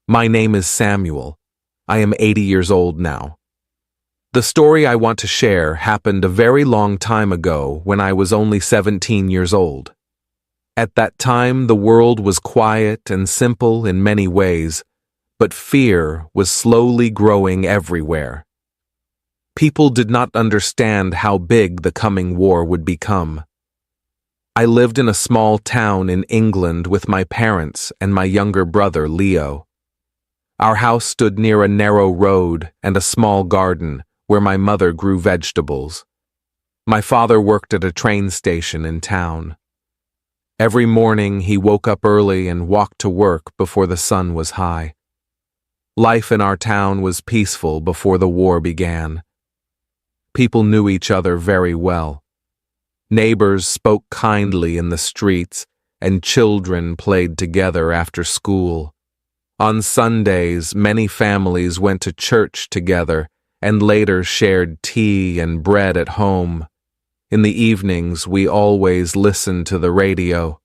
My name is Samuel. I am 80 years old now. The story I want to share happened a very long time ago when I was only 17 years old. At that time, the world was quiet and simple in many ways, but fear was slowly growing everywhere. People did not understand how big the coming war would become. I lived in a small town in England with my parents and my younger brother, Leo. Our house stood near a narrow road and a small garden where my mother grew vegetables. My father worked at a train station in town. Every morning he woke up early and walked to work before the sun was high. Life in our town was peaceful before the war began. People knew each other very well. Neighbors spoke kindly in the streets, and children played together after school. On Sundays, many families went to church together and later shared tea and bread at home. In the evenings, we always listened to the radio.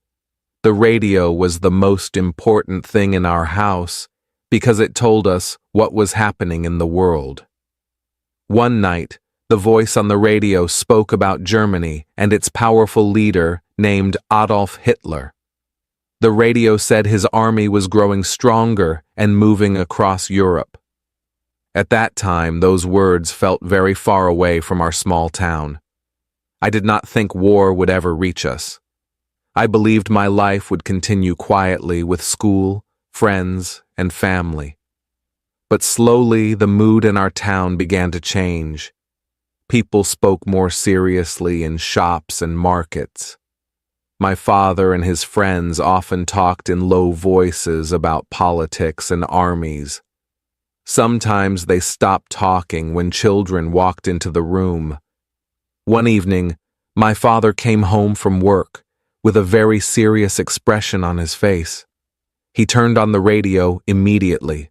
The radio was the most important thing in our house because it told us what was happening in the world. One night, the voice on the radio spoke about Germany and its powerful leader named Adolf Hitler. The radio said his army was growing stronger and moving across Europe. At that time, those words felt very far away from our small town. I did not think war would ever reach us. I believed my life would continue quietly with school, friends, and family. But slowly, the mood in our town began to change. People spoke more seriously in shops and markets. My father and his friends often talked in low voices about politics and armies. Sometimes they stopped talking when children walked into the room. One evening, my father came home from work with a very serious expression on his face. He turned on the radio immediately.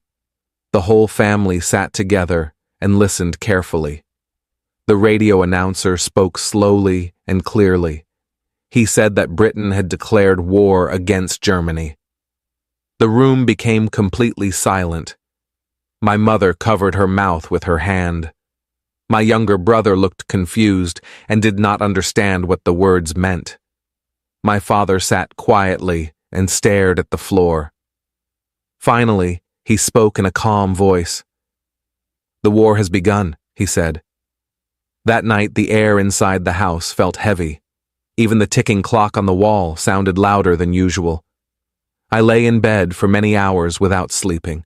The whole family sat together and listened carefully. The radio announcer spoke slowly and clearly. He said that Britain had declared war against Germany. The room became completely silent. My mother covered her mouth with her hand. My younger brother looked confused and did not understand what the words meant. My father sat quietly and stared at the floor. Finally, he spoke in a calm voice. "The war has begun," he said. That night, the air inside the house felt heavy. Even the ticking clock on the wall sounded louder than usual. I lay in bed for many hours without sleeping.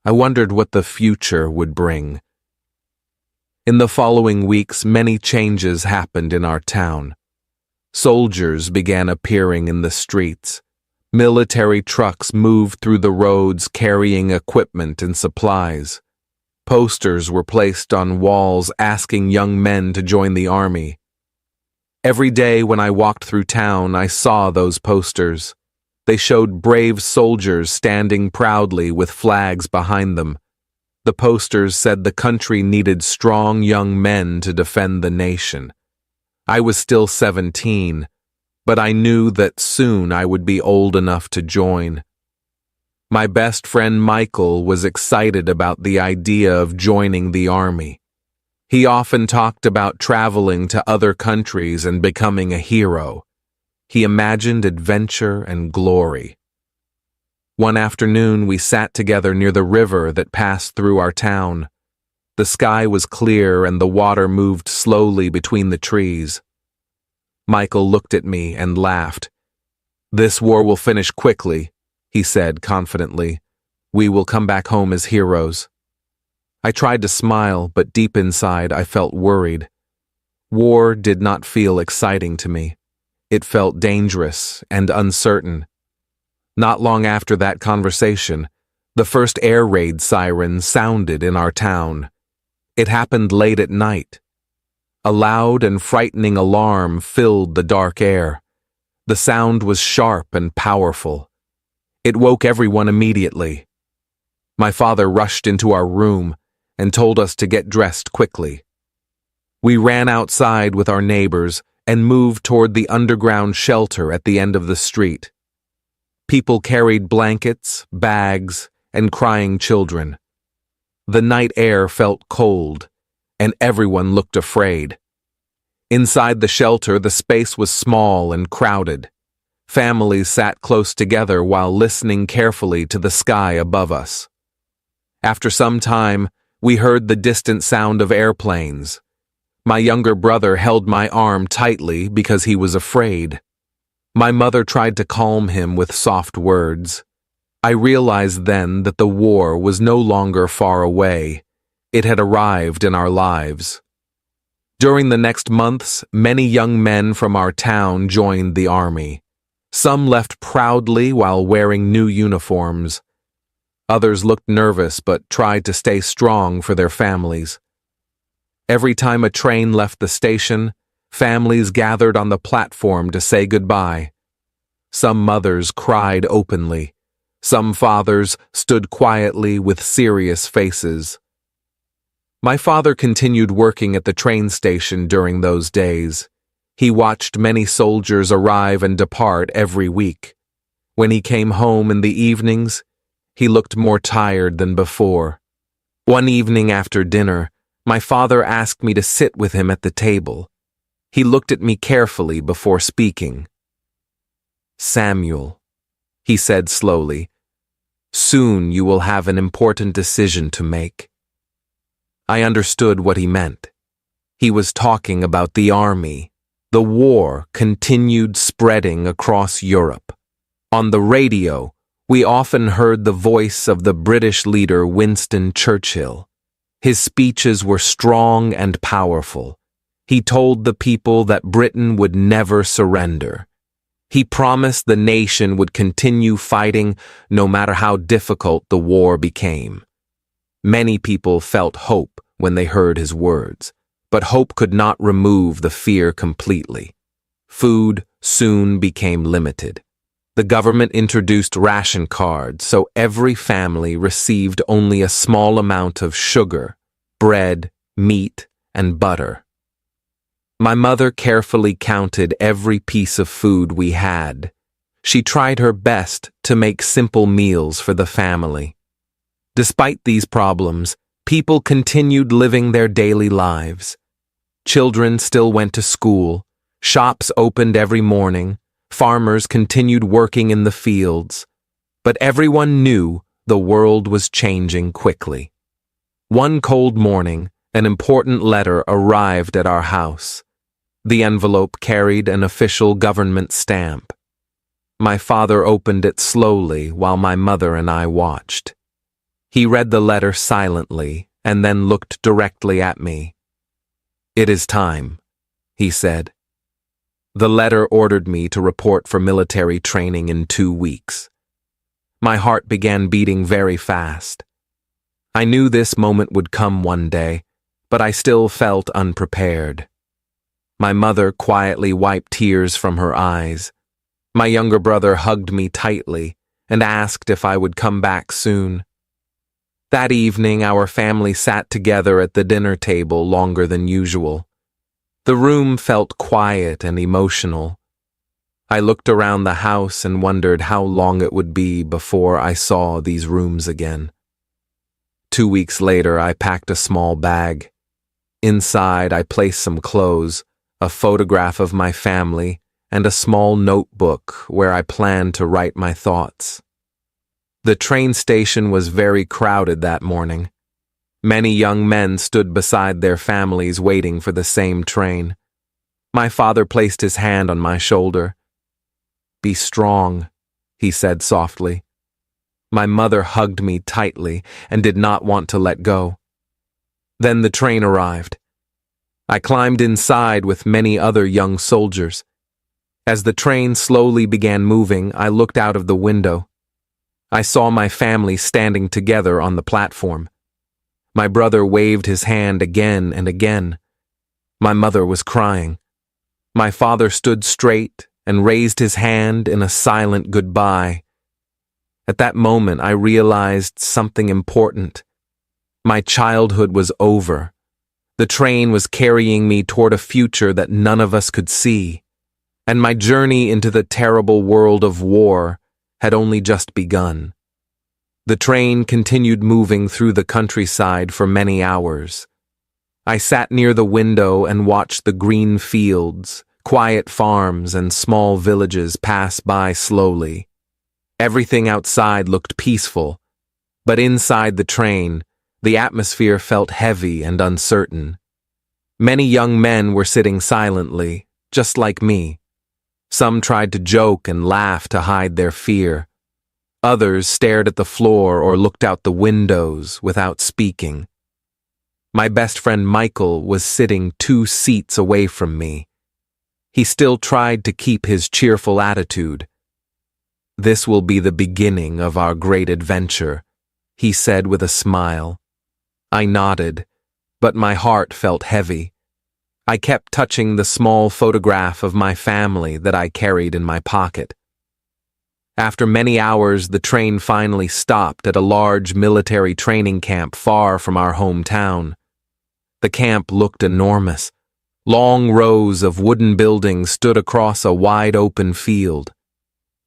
I wondered what the future would bring. In the following weeks, many changes happened in our town. Soldiers began appearing in the streets. Military trucks moved through the roads carrying equipment and supplies. Posters were placed on walls asking young men to join the army. Every day when I walked through town, I saw those posters. They showed brave soldiers standing proudly with flags behind them. The posters said the country needed strong young men to defend the nation. I was still 17, but I knew that soon I would be old enough to join. My best friend Michael was excited about the idea of joining the army. He often talked about traveling to other countries and becoming a hero. He imagined adventure and glory. One afternoon, we sat together near the river that passed through our town. The sky was clear and the water moved slowly between the trees. Michael looked at me and laughed. "This war will finish quickly," he said confidently. "We will come back home as heroes." I tried to smile, but deep inside I felt worried. War did not feel exciting to me. It felt dangerous and uncertain. Not long after that conversation, the first air raid siren sounded in our town. It happened late at night. A loud and frightening alarm filled the dark air. The sound was sharp and powerful. It woke everyone immediately. My father rushed into our room and told us to get dressed quickly. We ran outside with our neighbors and moved toward the underground shelter at the end of the street. People carried blankets, bags, and crying children. The night air felt cold, and everyone looked afraid. Inside the shelter, the space was small and crowded. Families sat close together while listening carefully to the sky above us. After some time, we heard the distant sound of airplanes. My younger brother held my arm tightly because he was afraid. My mother tried to calm him with soft words. I realized then that the war was no longer far away. It had arrived in our lives. During the next months, many young men from our town joined the army. Some left proudly while wearing new uniforms. Others looked nervous but tried to stay strong for their families. Every time a train left the station, families gathered on the platform to say goodbye. Some mothers cried openly. Some fathers stood quietly with serious faces. My father continued working at the train station during those days. He watched many soldiers arrive and depart every week. When he came home in the evenings, he looked more tired than before. One evening after dinner, my father asked me to sit with him at the table. He looked at me carefully before speaking. "Samuel," he said slowly, "soon you will have an important decision to make." I understood what he meant. He was talking about the army. The war continued spreading across Europe. On the radio, we often heard the voice of the British leader Winston Churchill. His speeches were strong and powerful. He told the people that Britain would never surrender. He promised the nation would continue fighting no matter how difficult the war became. Many people felt hope when they heard his words, but hope could not remove the fear completely. Food soon became limited. The government introduced ration cards, so every family received only a small amount of sugar, bread, meat, and butter. My mother carefully counted every piece of food we had. She tried her best to make simple meals for the family. Despite these problems, people continued living their daily lives. Children still went to school, shops opened every morning, farmers continued working in the fields. But everyone knew the world was changing quickly. One cold morning, an important letter arrived at our house. The envelope carried an official government stamp. My father opened it slowly while my mother and I watched. He read the letter silently and then looked directly at me. "It is time," he said. The letter ordered me to report for military training in 2 weeks. My heart began beating very fast. I knew this moment would come one day, but I still felt unprepared. My mother quietly wiped tears from her eyes. My younger brother hugged me tightly and asked if I would come back soon. That evening, our family sat together at the dinner table longer than usual. The room felt quiet and emotional. I looked around the house and wondered how long it would be before I saw these rooms again. 2 weeks later, I packed a small bag. Inside, I placed some clothes, a photograph of my family, and a small notebook where I planned to write my thoughts. The train station was very crowded that morning. Many young men stood beside their families waiting for the same train. My father placed his hand on my shoulder. "Be strong," he said softly. My mother hugged me tightly and did not want to let go. Then the train arrived. I climbed inside with many other young soldiers. As the train slowly began moving, I looked out of the window. I saw my family standing together on the platform. My brother waved his hand again and again. My mother was crying. My father stood straight and raised his hand in a silent goodbye. At that moment, I realized something important. My childhood was over. The train was carrying me toward a future that none of us could see, and my journey into the terrible world of war had only just begun. The train continued moving through the countryside for many hours. I sat near the window and watched the green fields, quiet farms, and small villages pass by slowly. Everything outside looked peaceful, but inside the train, the atmosphere felt heavy and uncertain. Many young men were sitting silently, just like me. Some tried to joke and laugh to hide their fear. Others stared at the floor or looked out the windows without speaking. My best friend Michael was sitting 2 seats away from me. He still tried to keep his cheerful attitude. "This will be the beginning of our great adventure," he said with a smile. I nodded, but my heart felt heavy. I kept touching the small photograph of my family that I carried in my pocket. After many hours, the train finally stopped at a large military training camp far from our hometown. The camp looked enormous. Long rows of wooden buildings stood across a wide-open field.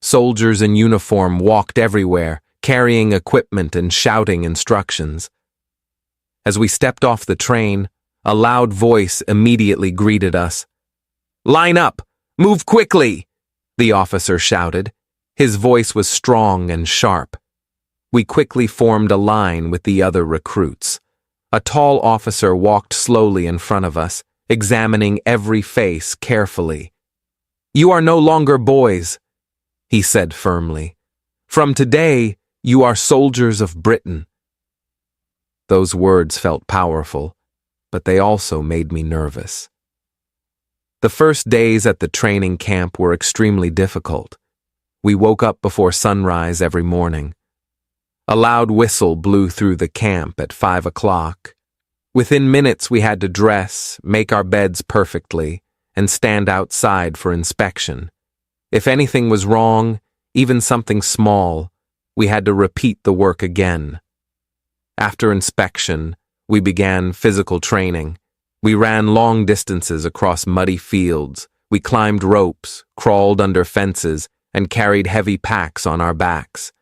Soldiers in uniform walked everywhere, carrying equipment and shouting instructions. As we stepped off the train, a loud voice immediately greeted us. "Line up! Move quickly!" the officer shouted. His voice was strong and sharp. We quickly formed a line with the other recruits. A tall officer walked slowly in front of us, examining every face carefully. "You are no longer boys," he said firmly. "From today, you are soldiers of Britain." Those words felt powerful, but they also made me nervous. The first days at the training camp were extremely difficult. We woke up before sunrise every morning. A loud whistle blew through the camp at 5 o'clock. Within minutes we had to dress, make our beds perfectly, and stand outside for inspection. If anything was wrong, even something small, we had to repeat the work again. After inspection, we began physical training. We ran long distances across muddy fields. We climbed ropes, crawled under fences, and carried heavy packs on our backs.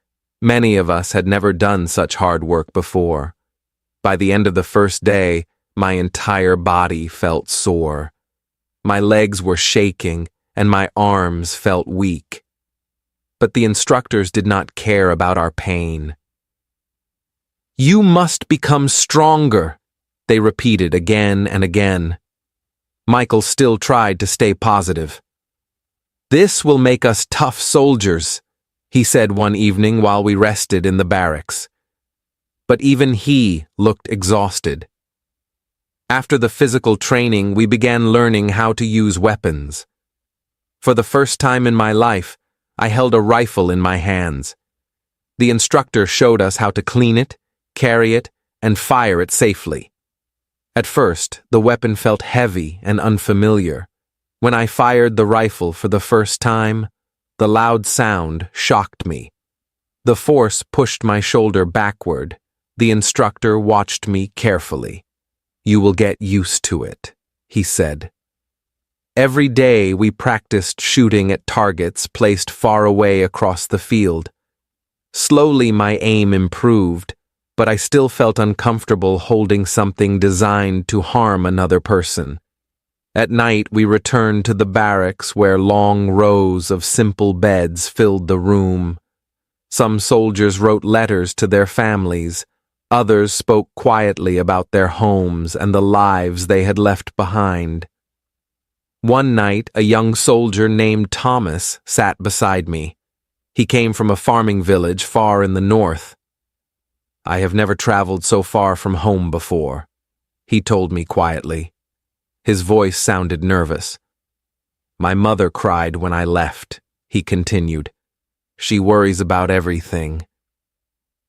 Many of us had never done such hard work before. By the end of the first day, my entire body felt sore. My legs were shaking, and my arms felt weak. But the instructors did not care about our pain. "You must become stronger," they repeated again and again. Michael still tried to stay positive. "This will make us tough soldiers," he said one evening while we rested in the barracks. But even he looked exhausted. After the physical training, we began learning how to use weapons. For the first time in my life, I held a rifle in my hands. The instructor showed us how to clean it, carry it, and fire it safely. At first, the weapon felt heavy and unfamiliar. When I fired the rifle for the first time, the loud sound shocked me. The force pushed my shoulder backward. The instructor watched me carefully. "You will get used to it," he said. Every day we practiced shooting at targets placed far away across the field. Slowly my aim improved, but I still felt uncomfortable holding something designed to harm another person. At night we returned to the barracks where long rows of simple beds filled the room. Some soldiers wrote letters to their families. Others spoke quietly about their homes and the lives they had left behind. One night, a young soldier named Thomas sat beside me. He came from a farming village far in the north. "I have never traveled so far from home before," he told me quietly. His voice sounded nervous. "My mother cried when I left," he continued. "She worries about everything."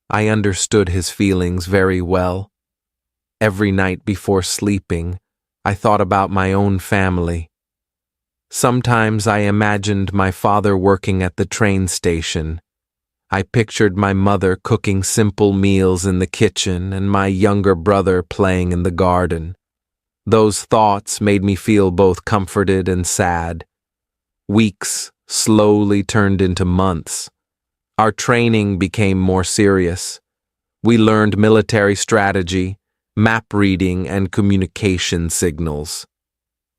I understood his feelings very well. Every night before sleeping, I thought about my own family. Sometimes I imagined my father working at the train station. I pictured my mother cooking simple meals in the kitchen and my younger brother playing in the garden. Those thoughts made me feel both comforted and sad. Weeks slowly turned into months. Our training became more serious. We learned military strategy, map reading, and communication signals.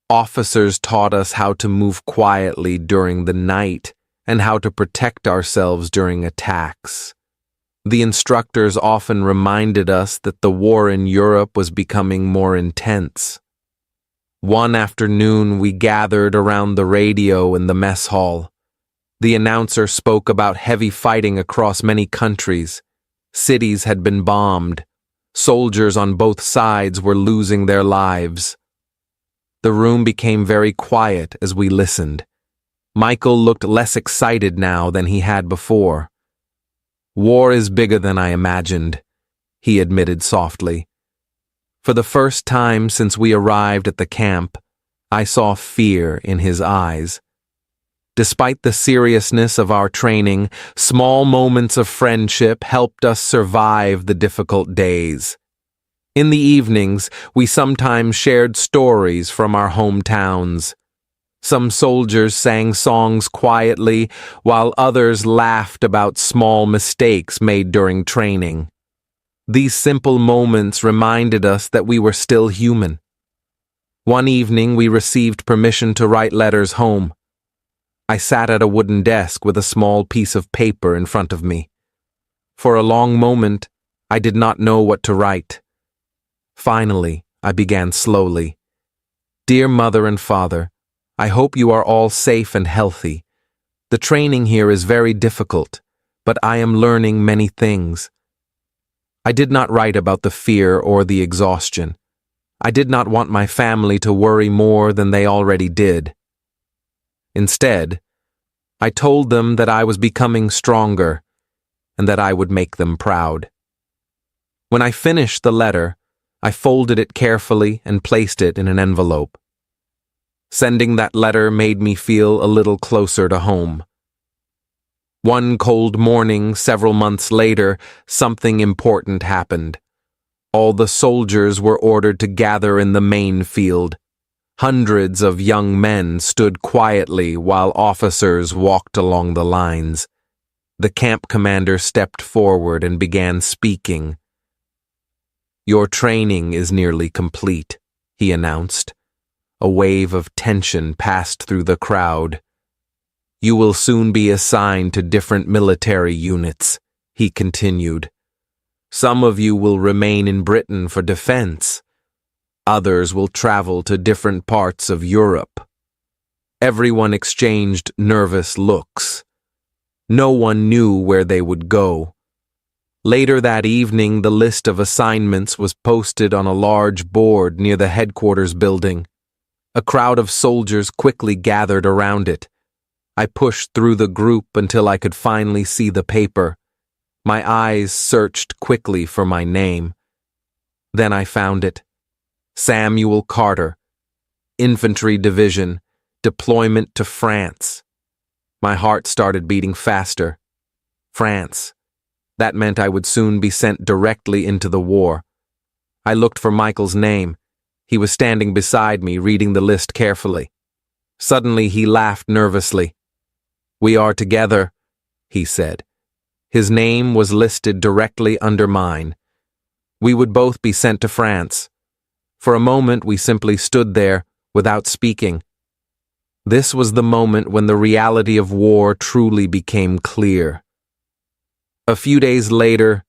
Officers taught us how to move quietly during the night and how to protect ourselves during attacks. The instructors often reminded us that the war in Europe was becoming more intense. One afternoon, we gathered around the radio in the mess hall. The announcer spoke about heavy fighting across many countries. Cities had been bombed. Soldiers on both sides were losing their lives. The room became very quiet as we listened. Michael looked less excited now than he had before. "War is bigger than I imagined," he admitted softly. For the first time since we arrived at the camp, I saw fear in his eyes. Despite the seriousness of our training, small moments of friendship helped us survive the difficult days. In the evenings, we sometimes shared stories from our hometowns. Some soldiers sang songs quietly, while others laughed about small mistakes made during training. These simple moments reminded us that we were still human. One evening, we received permission to write letters home. I sat at a wooden desk with a small piece of paper in front of me. For a long moment, I did not know what to write. Finally, I began slowly. "Dear Mother and Father, I hope you are all safe and healthy. The training here is very difficult, but I am learning many things." I did not write about the fear or the exhaustion. I did not want my family to worry more than they already did. Instead, I told them that I was becoming stronger and that I would make them proud. When I finished the letter, I folded it carefully and placed it in an envelope. Sending that letter made me feel a little closer to home. One cold morning, several months later, something important happened. All the soldiers were ordered to gather in the main field. Hundreds of young men stood quietly while officers walked along the lines. The camp commander stepped forward and began speaking. "Your training is nearly complete," he announced. A wave of tension passed through the crowd. "You will soon be assigned to different military units," he continued. "Some of you will remain in Britain for defense. Others will travel to different parts of Europe." Everyone exchanged nervous looks. No one knew where they would go. Later that evening, the list of assignments was posted on a large board near the headquarters building. A crowd of soldiers quickly gathered around it. I pushed through the group until I could finally see the paper. My eyes searched quickly for my name. Then I found it. Samuel Carter, Infantry Division, deployment to France. My heart started beating faster. France. That meant I would soon be sent directly into the war. I looked for Michael's name. He was standing beside me, reading the list carefully. Suddenly, he laughed nervously. "We are together," he said. His name was listed directly under mine. We would both be sent to France. For a moment, we simply stood there, without speaking. This was the moment when the reality of war truly became clear. A few days later,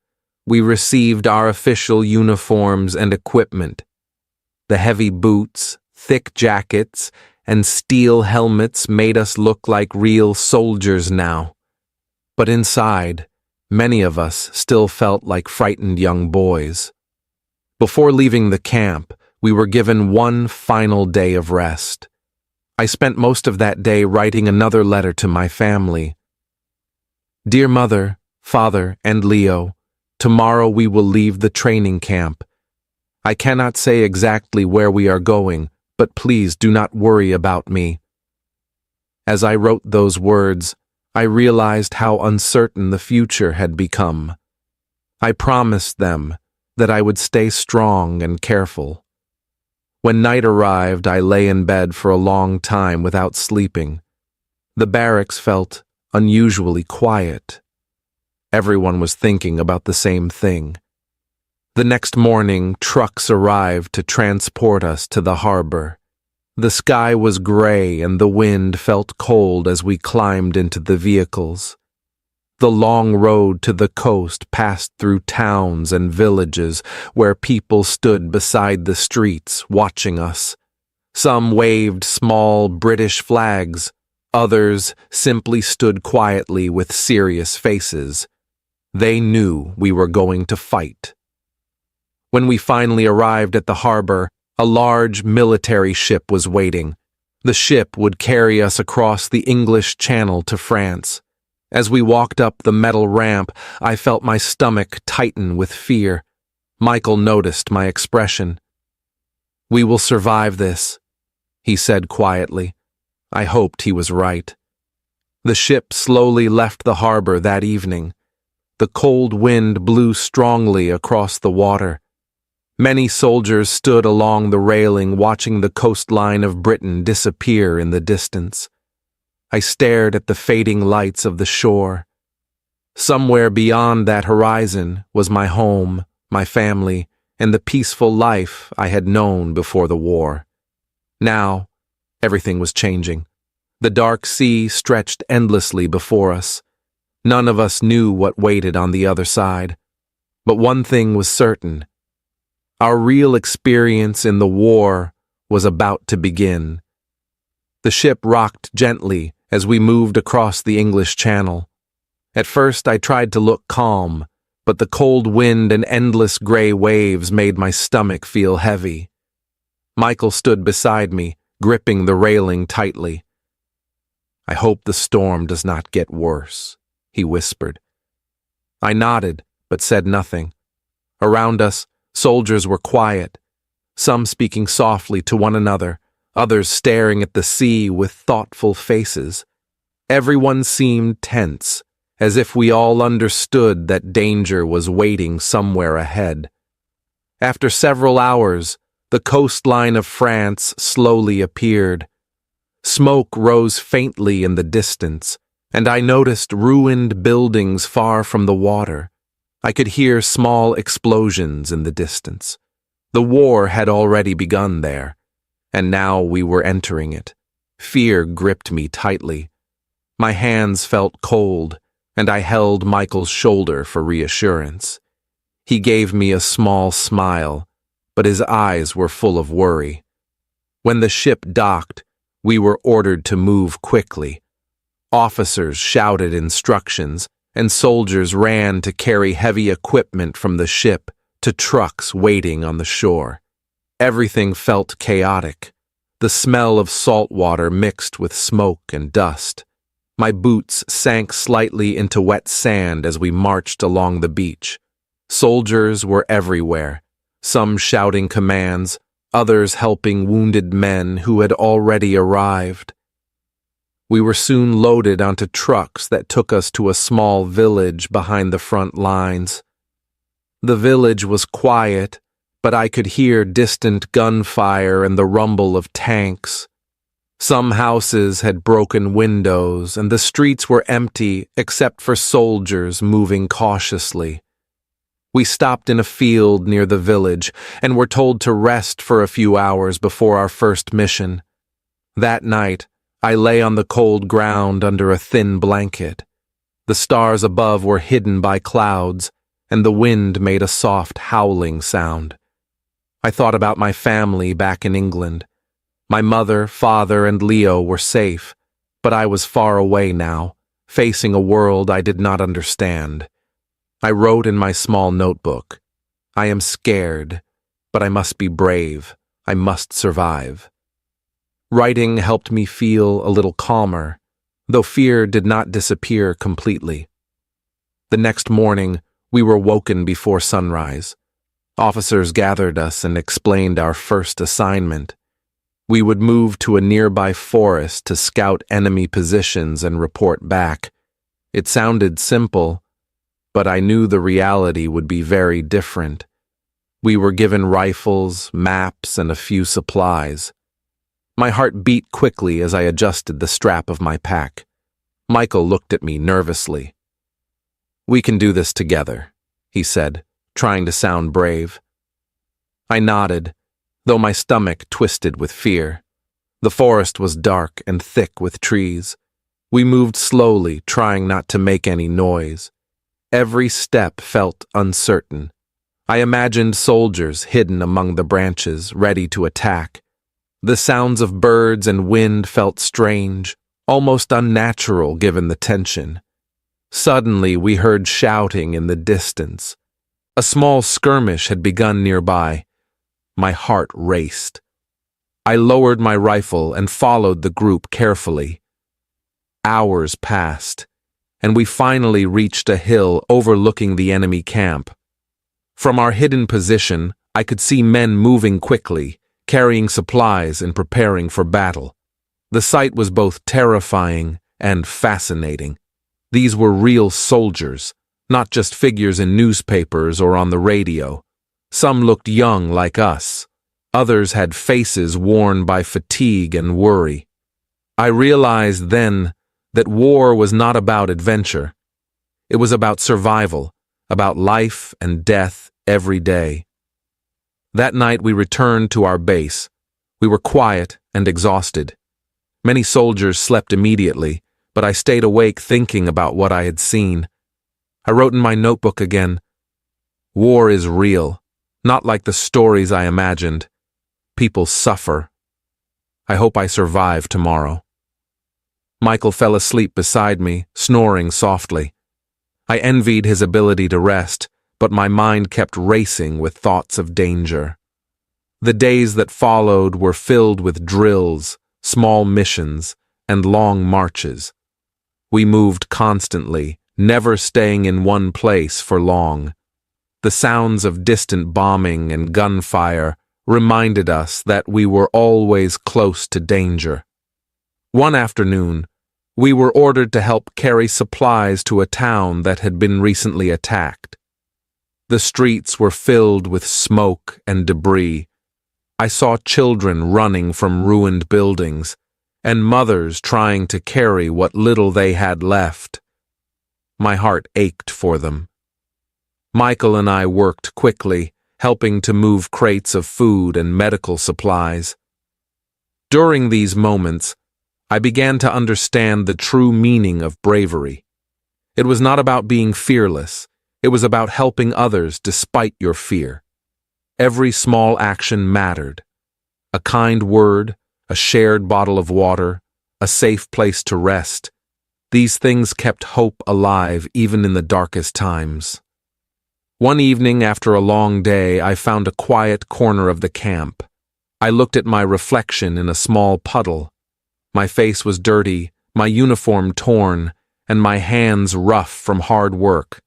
we received our official uniforms and equipment. The heavy boots, thick jackets, and steel helmets made us look like real soldiers now. But inside, many of us still felt like frightened young boys. Before leaving the camp, we were given one final day of rest. I spent most of that day writing another letter to my family. "Dear Mother, Father, and Leo, tomorrow we will leave the training camp. I cannot say exactly where we are going, but please do not worry about me." As I wrote those words, I realized how uncertain the future had become. I promised them that I would stay strong and careful. When night arrived, I lay in bed for a long time without sleeping. The barracks felt unusually quiet. Everyone was thinking about the same thing: The next morning, trucks arrived to transport us to the harbor. The sky was gray and the wind felt cold as we climbed into the vehicles. The long road to the coast passed through towns and villages where people stood beside the streets watching us. Some waved small British flags, others simply stood quietly with serious faces. They knew we were going to fight. When we finally arrived at the harbor, a large military ship was waiting. The ship would carry us across the English Channel to France. As we walked up the metal ramp, I felt my stomach tighten with fear. Michael noticed my expression. "We will survive this," he said quietly. I hoped he was right. The ship slowly left the harbor that evening. The cold wind blew strongly across the water. Many soldiers stood along the railing watching the coastline of Britain disappear in the distance. I stared at the fading lights of the shore. Somewhere beyond that horizon was my home, my family, and the peaceful life I had known before the war. Now, everything was changing. The dark sea stretched endlessly before us. None of us knew what waited on the other side. But one thing was certain. Our real experience in the war was about to begin. The ship rocked gently as we moved across the English Channel. At first I tried to look calm, but the cold wind and endless gray waves made my stomach feel heavy. Michael stood beside me, gripping the railing tightly. "I hope the storm does not get worse," he whispered. I nodded, but said nothing. Around us, soldiers were quiet, some speaking softly to one another, others staring at the sea with thoughtful faces. Everyone seemed tense, as if we all understood that danger was waiting somewhere ahead. After several hours, the coastline of France slowly appeared. Smoke rose faintly in the distance, and I noticed ruined buildings far from the water. I could hear small explosions in the distance. The war had already begun there, and now we were entering it. Fear gripped me tightly. My hands felt cold, and I held Michael's shoulder for reassurance. He gave me a small smile, but his eyes were full of worry. When the ship docked, we were ordered to move quickly. Officers shouted instructions, and soldiers ran to carry heavy equipment from the ship to trucks waiting on the shore. Everything felt chaotic. The smell of salt water mixed with smoke and dust. My boots sank slightly into wet sand as we marched along the beach. Soldiers were everywhere, some shouting commands, others helping wounded men who had already arrived. We were soon loaded onto trucks that took us to a small village behind the front lines. The village was quiet, but I could hear distant gunfire and the rumble of tanks. Some houses had broken windows, and the streets were empty except for soldiers moving cautiously. We stopped in a field near the village and were told to rest for a few hours before our first mission. That night, I lay on the cold ground under a thin blanket. The stars above were hidden by clouds, and the wind made a soft howling sound. I thought about my family back in England. My mother, father, and Leo were safe, but I was far away now, facing a world I did not understand. I wrote in my small notebook, "I am scared, but I must be brave. I must survive." Writing helped me feel a little calmer, though fear did not disappear completely. The next morning, we were woken before sunrise. Officers gathered us and explained our first assignment. We would move to a nearby forest to scout enemy positions and report back. It sounded simple, but I knew the reality would be very different. We were given rifles, maps, and a few supplies. My heart beat quickly as I adjusted the strap of my pack. Michael looked at me nervously. "We can do this together," he said, trying to sound brave. I nodded, though my stomach twisted with fear. The forest was dark and thick with trees. We moved slowly, trying not to make any noise. Every step felt uncertain. I imagined soldiers hidden among the branches, ready to attack. The sounds of birds and wind felt strange, almost unnatural given the tension. Suddenly, we heard shouting in the distance. A small skirmish had begun nearby. My heart raced. I lowered my rifle and followed the group carefully. Hours passed, and we finally reached a hill overlooking the enemy camp. From our hidden position, I could see men moving quickly, carrying supplies and preparing for battle. The sight was both terrifying and fascinating. These were real soldiers, not just figures in newspapers or on the radio. Some looked young like us. Others had faces worn by fatigue and worry. I realized then that war was not about adventure. It was about survival, about life and death every day. That night we returned to our base. We were quiet and exhausted. Many soldiers slept immediately, but I stayed awake thinking about what I had seen. I wrote in my notebook again, "War is real, not like the stories I imagined. People suffer. I hope I survive tomorrow." Michael fell asleep beside me, snoring softly. I envied his ability to rest, but my mind kept racing with thoughts of danger. The days that followed were filled with drills, small missions, and long marches. We moved constantly, never staying in one place for long. The sounds of distant bombing and gunfire reminded us that we were always close to danger. One afternoon, we were ordered to help carry supplies to a town that had been recently attacked. The streets were filled with smoke and debris. I saw children running from ruined buildings, and mothers trying to carry what little they had left. My heart ached for them. Michael and I worked quickly, helping to move crates of food and medical supplies. During these moments, I began to understand the true meaning of bravery. It was not about being fearless. It was about helping others despite your fear. Every small action mattered. A kind word, a shared bottle of water, a safe place to rest. These things kept hope alive even in the darkest times. One evening after a long day, I found a quiet corner of the camp. I looked at my reflection in a small puddle. My face was dirty, my uniform torn, and my hands rough from hard work.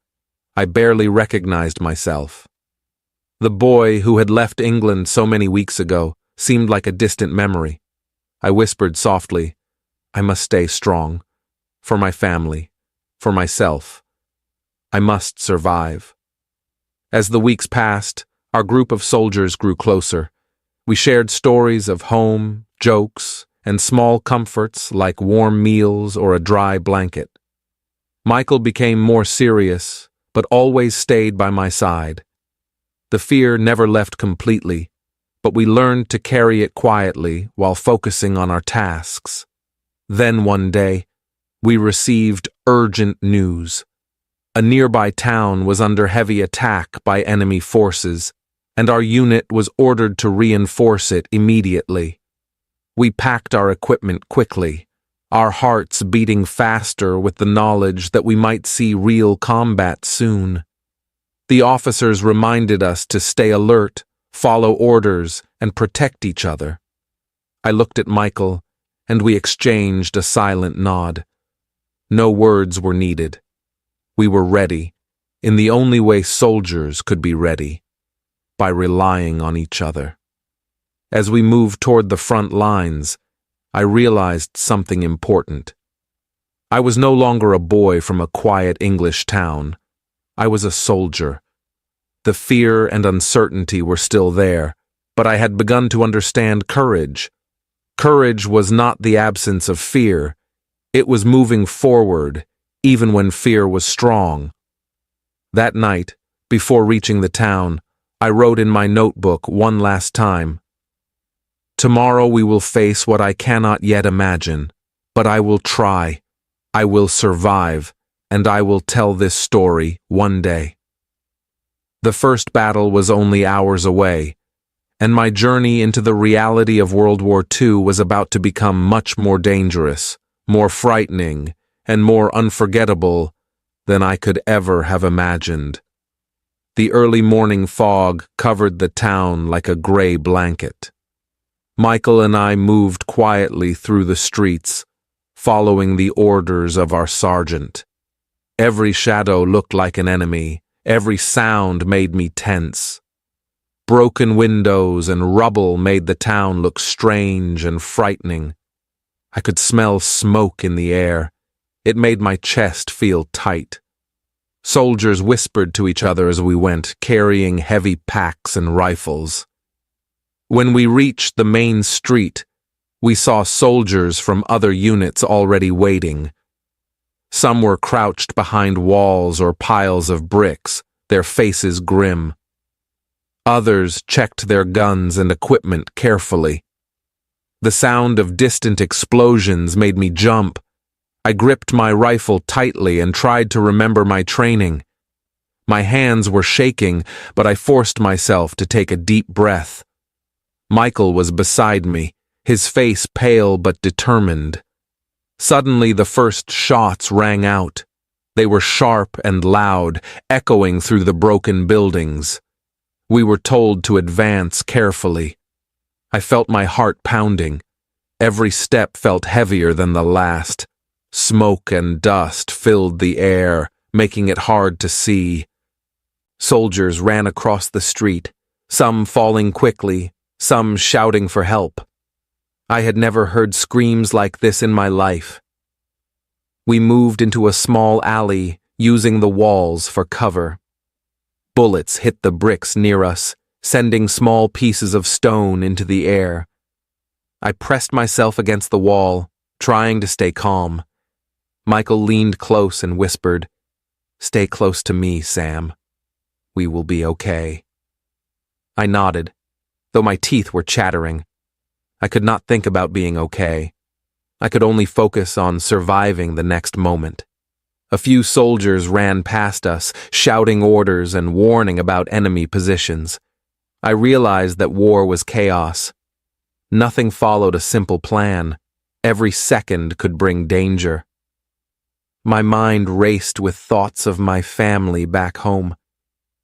I barely recognized myself. The boy who had left England so many weeks ago seemed like a distant memory. I whispered softly, "I must stay strong. For my family. For myself. I must survive." As the weeks passed, our group of soldiers grew closer. We shared stories of home, jokes, and small comforts like warm meals or a dry blanket. Michael became more serious, but always stayed by my side. The fear never left completely, but we learned to carry it quietly while focusing on our tasks. Then one day, we received urgent news. A nearby town was under heavy attack by enemy forces, and our unit was ordered to reinforce it immediately. We packed our equipment quickly, our hearts beating faster with the knowledge that we might see real combat soon. The officers reminded us to stay alert, follow orders, and protect each other. I looked at Michael, and we exchanged a silent nod. No words were needed. We were ready, in the only way soldiers could be ready, by relying on each other. As we moved toward the front lines, I realized something important. I was no longer a boy from a quiet English town. I was a soldier. The fear and uncertainty were still there, but I had begun to understand courage. Courage was not the absence of fear. It was moving forward, even when fear was strong. That night, Before reaching the town, I wrote in my notebook one last time, "Tomorrow we will face what I cannot yet imagine, but I will try, I will survive, and I will tell this story one day." The first battle was only hours away, and my journey into the reality of World War II was about to become much more dangerous, more frightening, and more unforgettable than I could ever have imagined. The early morning fog covered the town like a gray blanket. Michael and I moved quietly through the streets, following the orders of our sergeant. Every shadow looked like an enemy, every sound made me tense. Broken windows and rubble made the town look strange and frightening. I could smell smoke in the air. It made my chest feel tight. Soldiers whispered to each other as we went, carrying heavy packs and rifles. When we reached the main street, we saw soldiers from other units already waiting. Some were crouched behind walls or piles of bricks, their faces grim. Others checked their guns and equipment carefully. The sound of distant explosions made me jump. I gripped my rifle tightly and tried to remember my training. My hands were shaking, but I forced myself to take a deep breath. Michael was beside me, his face pale but determined. Suddenly the first shots rang out. They were sharp and loud, echoing through the broken buildings. We were told to advance carefully. I felt my heart pounding. Every step felt heavier than the last. Smoke and dust filled the air, making it hard to see. Soldiers ran across the street, some falling quickly, some shouting for help. I had never heard screams like this in my life. We moved into a small alley, using the walls for cover. Bullets hit the bricks near us, sending small pieces of stone into the air. I pressed myself against the wall, trying to stay calm. Michael leaned close and whispered, "Stay close to me, Sam. We will be okay." I nodded, though my teeth were chattering. I could not think about being okay. I could only focus on surviving the next moment. A few soldiers ran past us, shouting orders and warning about enemy positions. I realized that war was chaos. Nothing followed a simple plan. Every second could bring danger. My mind raced with thoughts of my family back home.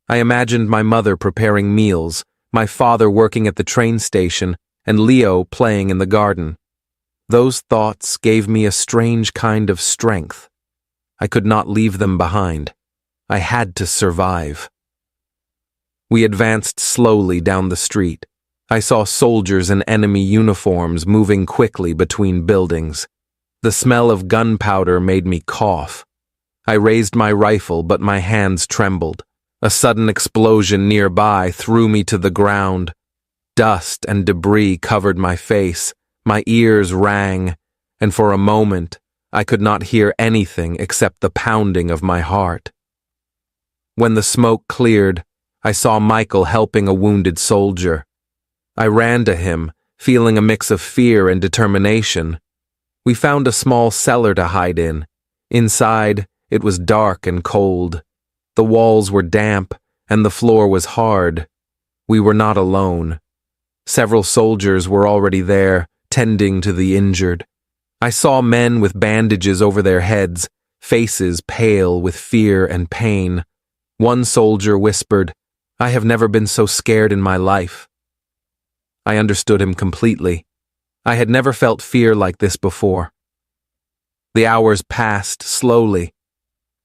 I imagined my mother preparing meals, my father working at the train station, and Leo playing in the garden. Those thoughts gave me a strange kind of strength. I could not leave them behind. I had to survive. We advanced slowly down the street. I saw soldiers in enemy uniforms moving quickly between buildings. The smell of gunpowder made me cough. I raised my rifle, but my hands trembled. A sudden explosion nearby threw me to the ground. Dust and debris covered my face. My ears rang, and for a moment, I could not hear anything except the pounding of my heart. When the smoke cleared, I saw Michael helping a wounded soldier. I ran to him, feeling a mix of fear and determination. We found a small cellar to hide in. Inside, it was dark and cold. The walls were damp, and the floor was hard. We were not alone. Several soldiers were already there, tending to the injured. I saw men with bandages over their heads, faces pale with fear and pain. One soldier whispered, "I have never been so scared in my life." I understood him completely. I had never felt fear like this before. The hours passed slowly.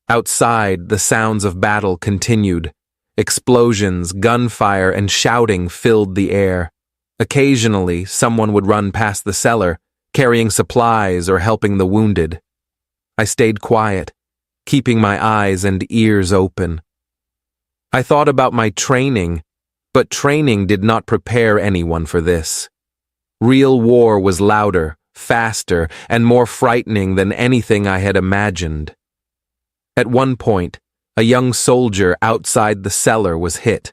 Outside, the sounds of battle continued. Explosions, gunfire, and shouting filled the air. Occasionally, someone would run past the cellar, carrying supplies or helping the wounded. I stayed quiet, keeping my eyes and ears open. I thought about my training, but training did not prepare anyone for this. Real war was louder, faster, and more frightening than anything I had imagined. At one point, A young soldier outside the cellar was hit.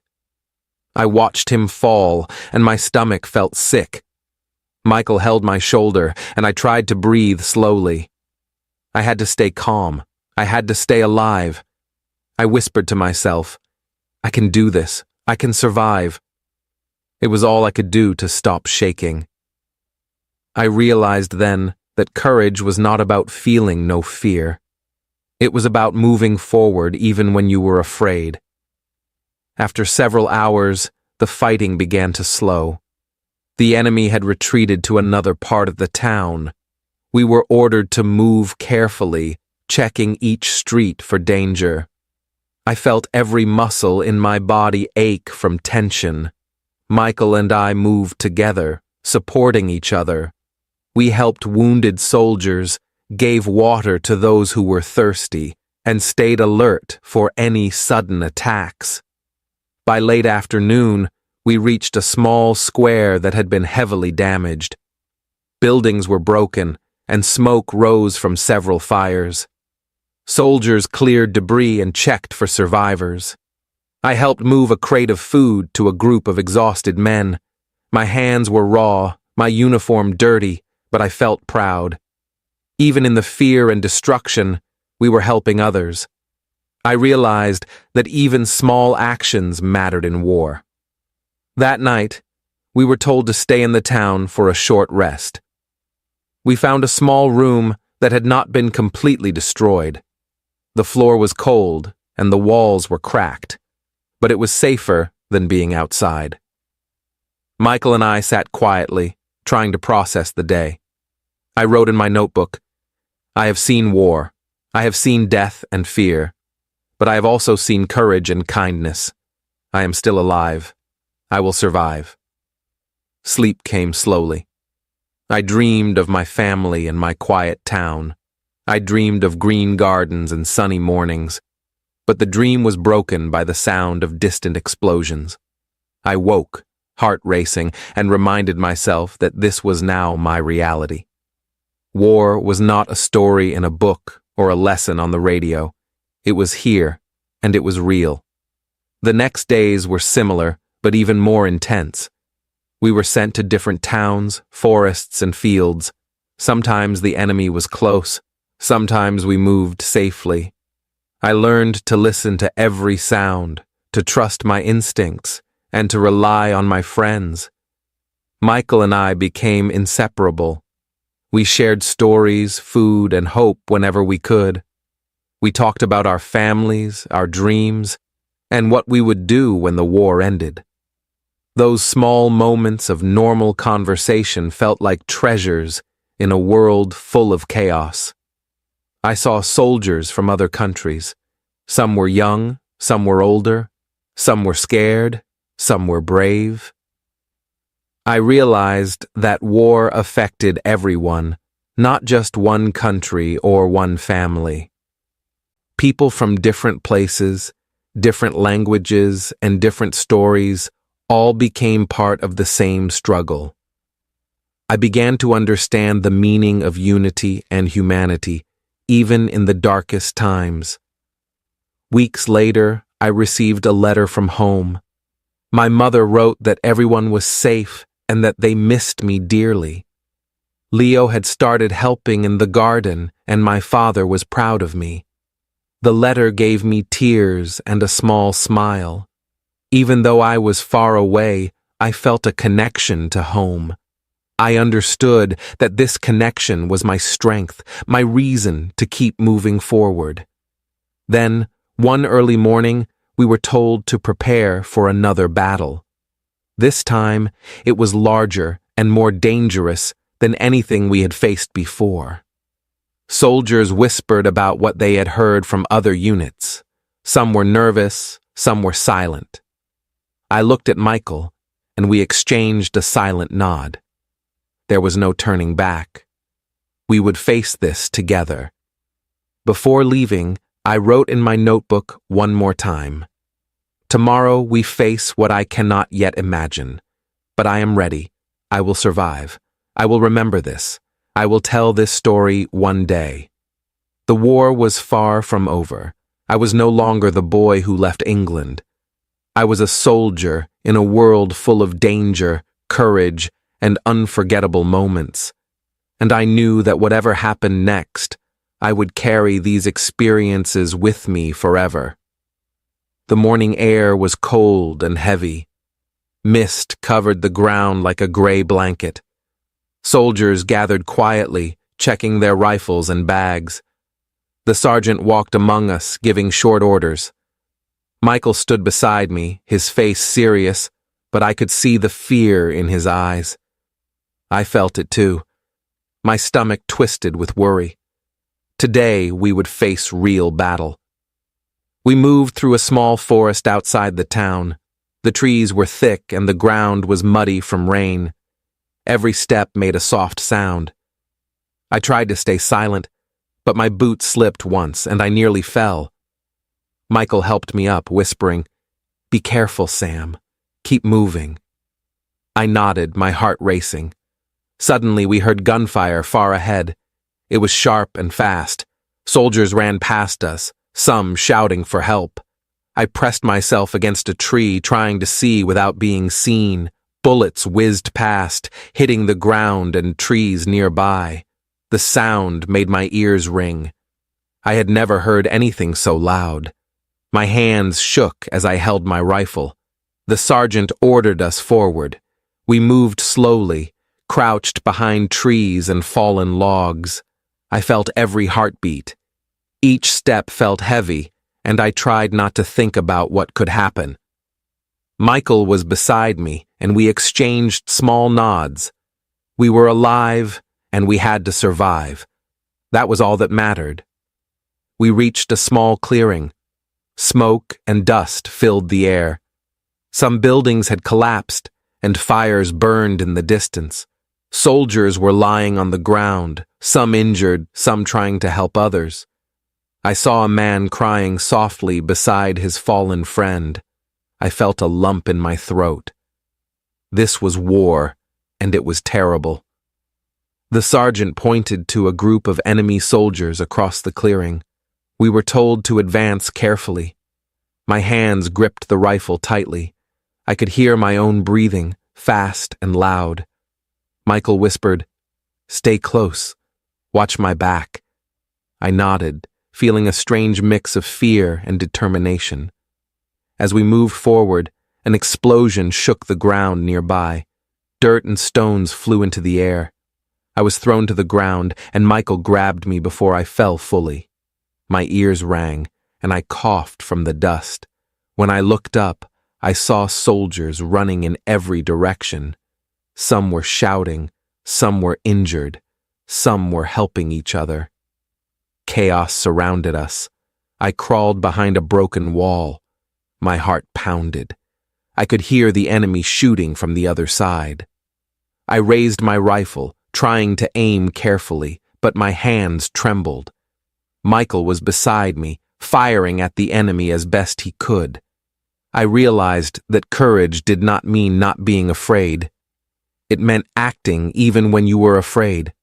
I watched him fall, and my stomach felt sick. Michael held my shoulder, and I tried to breathe slowly. I had to stay calm. I had to stay alive. I whispered to myself, I can do this. I can survive. It was all I could do to stop shaking. I realized then that courage was not about feeling no fear. It was about moving forward even when you were afraid. After several hours, the fighting began to slow. The enemy had retreated to another part of the town. We were ordered to move carefully, checking each street for danger. I felt every muscle in my body ache from tension. Michael and I moved together, supporting each other. We helped wounded soldiers, gave water to those who were thirsty, and stayed alert for any sudden attacks. By late afternoon, we reached a small square that had been heavily damaged. Buildings were broken, and smoke rose from several fires. Soldiers cleared debris and checked for survivors. I helped move a crate of food to a group of exhausted men. My hands were raw, my uniform dirty, but I felt proud. Even in the fear and destruction, we were helping others. I realized that even small actions mattered in war. That night, we were told to stay in the town for a short rest. We found a small room that had not been completely destroyed. The floor was cold and the walls were cracked, but it was safer than being outside. Michael and I sat quietly, trying to process the day. I wrote in my notebook, I have seen war. I have seen death and fear, but I have also seen courage and kindness. I am still alive. I will survive. Sleep came slowly. I dreamed of my family and my quiet town. I dreamed of green gardens and sunny mornings, but the dream was broken by the sound of distant explosions. I woke, heart racing, and reminded myself that this was now my reality. War was not a story in a book or a lesson on the radio. It was here, and it was real. The next days were similar, but even more intense. We were sent to different towns, forests, and fields. Sometimes the enemy was close. Sometimes we moved safely. I learned to listen to every sound, to trust my instincts, and to rely on my friends. Michael and I became inseparable. We shared stories, food, and hope whenever we could. We talked about our families, our dreams, and what we would do when the war ended. Those small moments of normal conversation felt like treasures in a world full of chaos. I saw soldiers from other countries. Some were young, some were older, some were scared, some were brave. I realized that war affected everyone, not just one country or one family. People from different places, different languages, and different stories all became part of the same struggle. I began to understand the meaning of unity and humanity, even in the darkest times. Weeks later, I received a letter from home. My mother wrote that everyone was safe and that they missed me dearly. Leo had started helping in the garden, and my father was proud of me. The letter gave me tears and a small smile. Even though I was far away, I felt a connection to home. I understood that this connection was my strength, my reason to keep moving forward. Then, one early morning, we were told to prepare for another battle. This time, it was larger and more dangerous than anything we had faced before. Soldiers whispered about what they had heard from other units. Some were nervous, some were silent. I looked at Michael, and we exchanged a silent nod. There was no turning back. We would face this together. Before leaving, I wrote in my notebook one more time. Tomorrow we face what I cannot yet imagine, but I am ready. I will survive. I will remember this. I will tell this story one day. The war was far from over, I was no longer the boy who left England. I was a soldier in a world full of danger, courage, and unforgettable moments. And I knew that whatever happened next, I would carry these experiences with me forever. The morning air was cold and heavy. Mist covered the ground like a gray blanket. Soldiers gathered quietly, checking their rifles and bags. The sergeant walked among us, giving short orders. Michael stood beside me, his face serious, but I could see the fear in his eyes. I felt it too. My stomach twisted with worry. Today we would face real battle. We moved through a small forest outside the town. The trees were thick and the ground was muddy from rain. Every step made a soft sound. I tried to stay silent, but my boot slipped once and I nearly fell. Michael helped me up, whispering, "Be careful, Sam. Keep moving." I nodded, my heart racing. Suddenly we heard gunfire far ahead. It was sharp and fast. Soldiers ran past us, some shouting for help. I pressed myself against a tree, trying to see without being seen. Bullets whizzed past, hitting the ground and trees nearby. The sound made my ears ring. I had never heard anything so loud. My hands shook as I held my rifle. The sergeant ordered us forward. We moved slowly, crouched behind trees and fallen logs. I felt every heartbeat. Each step felt heavy, and I tried not to think about what could happen. Michael was beside me, and we exchanged small nods. We were alive, and we had to survive. That was all that mattered. We reached a small clearing. Smoke and dust filled the air. Some buildings had collapsed, and fires burned in the distance. Soldiers were lying on the ground, some injured, some trying to help others. I saw a man crying softly beside his fallen friend. I felt a lump in my throat. This was war, and it was terrible. The sergeant pointed to a group of enemy soldiers across the clearing. We were told to advance carefully. My hands gripped the rifle tightly. I could hear my own breathing, fast and loud. Michael whispered, "Stay close. Watch my back." I nodded, feeling a strange mix of fear and determination. As we moved forward, an explosion shook the ground nearby. Dirt and stones flew into the air. I was thrown to the ground, and Michael grabbed me before I fell fully. My ears rang, and I coughed from the dust. When I looked up, I saw soldiers running in every direction. Some were shouting, some were injured, some were helping each other. Chaos surrounded us. I crawled behind a broken wall. My heart pounded. I could hear the enemy shooting from the other side. I raised my rifle, trying to aim carefully, but my hands trembled. Michael was beside me, firing at the enemy as best he could. I realized that courage did not mean not being afraid. It meant acting even when you were afraid.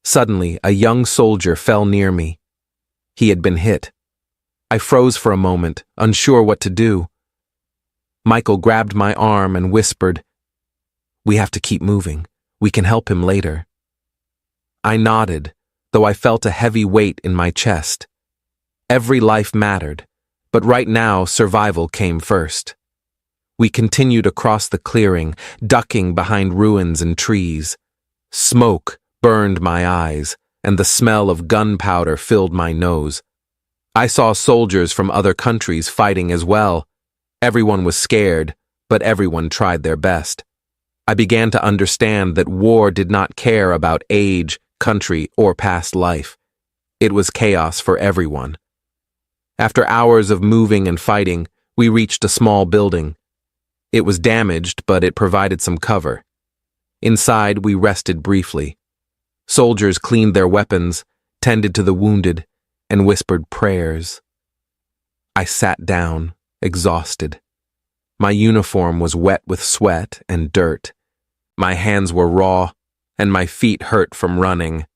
Suddenly, a young soldier fell near me. He had been hit. I froze for a moment, unsure what to do. Michael grabbed my arm and whispered, "We have to keep moving. We can help him later." I nodded, though I felt a heavy weight in my chest. Every life mattered, but right now survival came first. We continued across the clearing, ducking behind ruins and trees. Smoke burned my eyes, and the smell of gunpowder filled my nose. I saw soldiers from other countries fighting as well. Everyone was scared, but everyone tried their best. I began to understand that war did not care about age, country, or past life. It was chaos for everyone. After hours of moving and fighting, we reached a small building. It was damaged, but it provided some cover. Inside, we rested briefly. Soldiers cleaned their weapons, tended to the wounded, and whispered prayers. I sat down, exhausted. My uniform was wet with sweat and dirt. My hands were raw, and my feet hurt from running.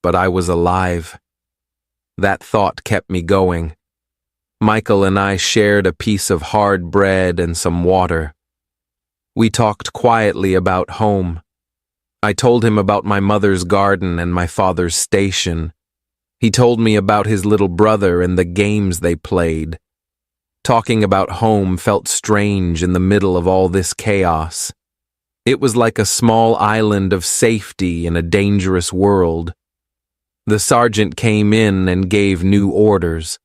But I was alive. That thought kept me going. Michael and I shared a piece of hard bread and some water. We talked quietly about home. I told him about my mother's garden and my father's station. He told me about his little brother and the games they played. Talking about home felt strange in the middle of all this chaos. It was like a small island of safety in a dangerous world. The sergeant came in and gave new orders.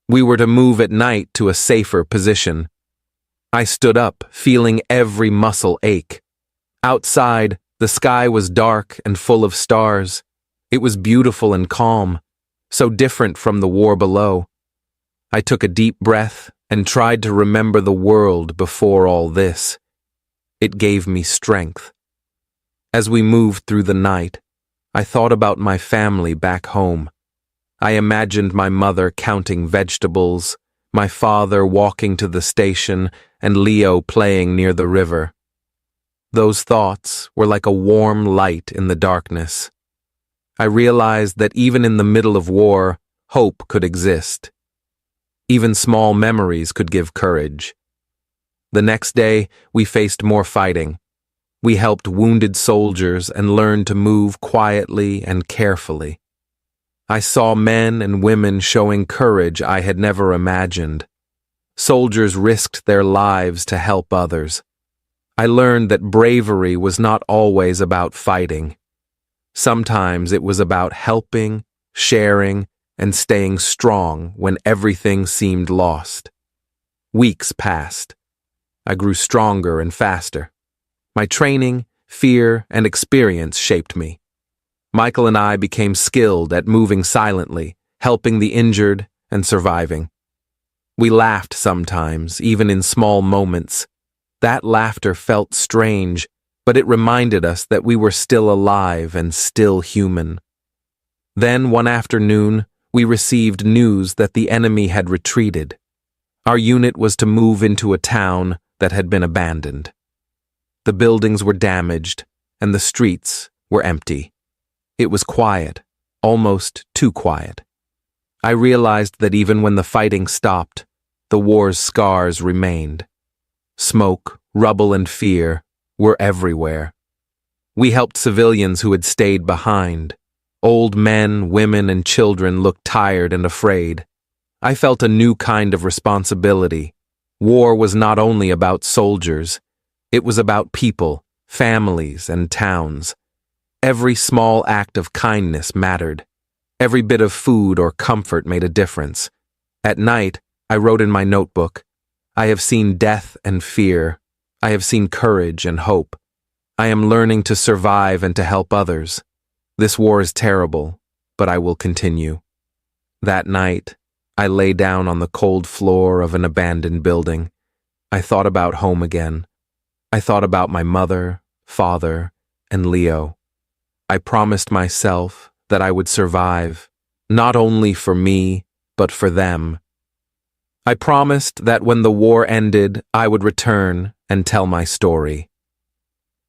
We were to move at night to a safer position. I stood up, feeling every muscle ache. Outside, the sky was dark and full of stars. It was beautiful and calm, so different from the war below. I took a deep breath and tried to remember the world before all this. It gave me strength. As we moved through the night, I thought about my family back home. I imagined my mother counting vegetables, my father walking to the station, and Leo playing near the river. Those thoughts were like a warm light in the darkness. I realized that even in the middle of war, hope could exist. Even small memories could give courage. The next day, we faced more fighting. We helped wounded soldiers and learned to move quietly and carefully. I saw men and women showing courage I had never imagined. Soldiers risked their lives to help others. I learned that bravery was not always about fighting. Sometimes it was about helping, sharing, and staying strong when everything seemed lost. Weeks passed. I grew stronger and faster. My training, fear, and experience shaped me. Michael and I became skilled at moving silently, helping the injured, and surviving. We laughed sometimes, even in small moments. That laughter felt strange, but it reminded us that we were still alive and still human. Then, one afternoon, we received news that the enemy had retreated. Our unit was to move into a town that had been abandoned. The buildings were damaged, and the streets were empty. It was quiet, almost too quiet. I realized that even when the fighting stopped, the war's scars remained. Smoke, rubble, and fear were everywhere. We helped civilians who had stayed behind. Old men, women, and children looked tired and afraid. I felt a new kind of responsibility. War was not only about soldiers. It was about people, families, and towns. Every small act of kindness mattered. Every bit of food or comfort made a difference. At night, I wrote in my notebook, I have seen death and fear. I have seen courage and hope. I am learning to survive and to help others. This war is terrible, but I will continue. That night, I lay down on the cold floor of an abandoned building. I thought about home again. I thought about my mother, father, and Leo. I promised myself that I would survive, not only for me, but for them. I promised that when the war ended, I would return and tell my story.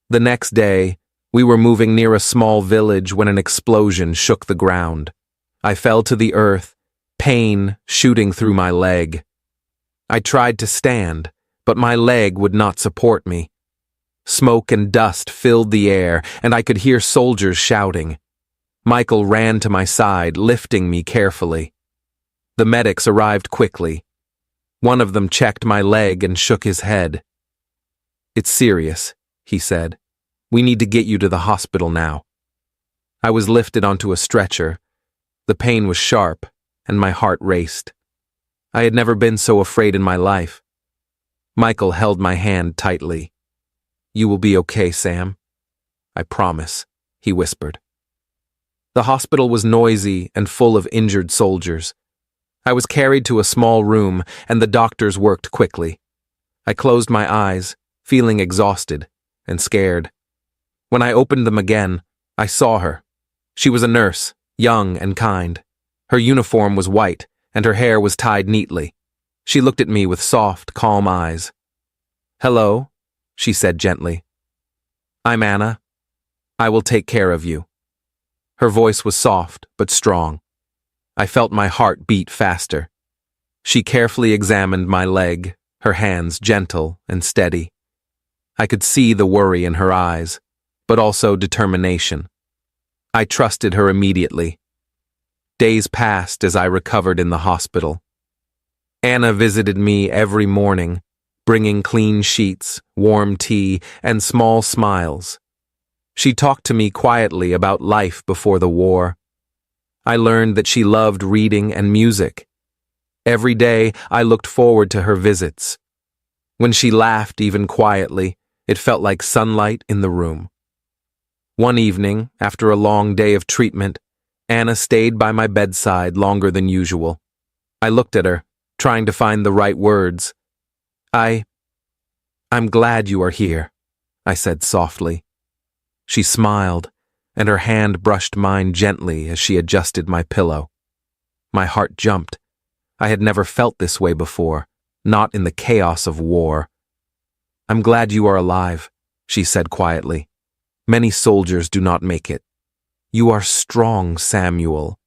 The next day, we were moving near a small village when an explosion shook the ground. I fell to the earth, pain shooting through my leg. I tried to stand, but my leg would not support me. Smoke and dust filled the air, and I could hear soldiers shouting. Michael ran to my side, lifting me carefully. The medics arrived quickly. One of them checked my leg and shook his head. "It's serious," he said. "We need to get you to the hospital now." I was lifted onto a stretcher. The pain was sharp, and my heart raced. I had never been so afraid in my life. Michael held my hand tightly. "You will be okay, Sam. I promise," he whispered. The hospital was noisy and full of injured soldiers. I was carried to a small room, and the doctors worked quickly. I closed my eyes, feeling exhausted and scared. When I opened them again, I saw her. She was a nurse, young and kind. Her uniform was white, and her hair was tied neatly. She looked at me with soft, calm eyes. "Hello," she said gently. "I'm Anna. I will take care of you." Her voice was soft but strong. I felt my heart beat faster. She carefully examined my leg, her hands gentle and steady. I could see the worry in her eyes, but also determination. I trusted her immediately. Days passed as I recovered in the hospital. Anna visited me every morning, bringing clean sheets, warm tea, and small smiles. She talked to me quietly about life before the war. I learned that she loved reading and music. Every day, I looked forward to her visits. When she laughed, even quietly, it felt like sunlight in the room. One evening, after a long day of treatment, Anna stayed by my bedside longer than usual. I looked at her, trying to find the right words. I'm glad you are here, I said softly. She smiled, and her hand brushed mine gently as she adjusted my pillow. My heart jumped. I had never felt this way before, not in the chaos of war. I'm glad you are alive, she said quietly. Many soldiers do not make it. You are strong, Samuel.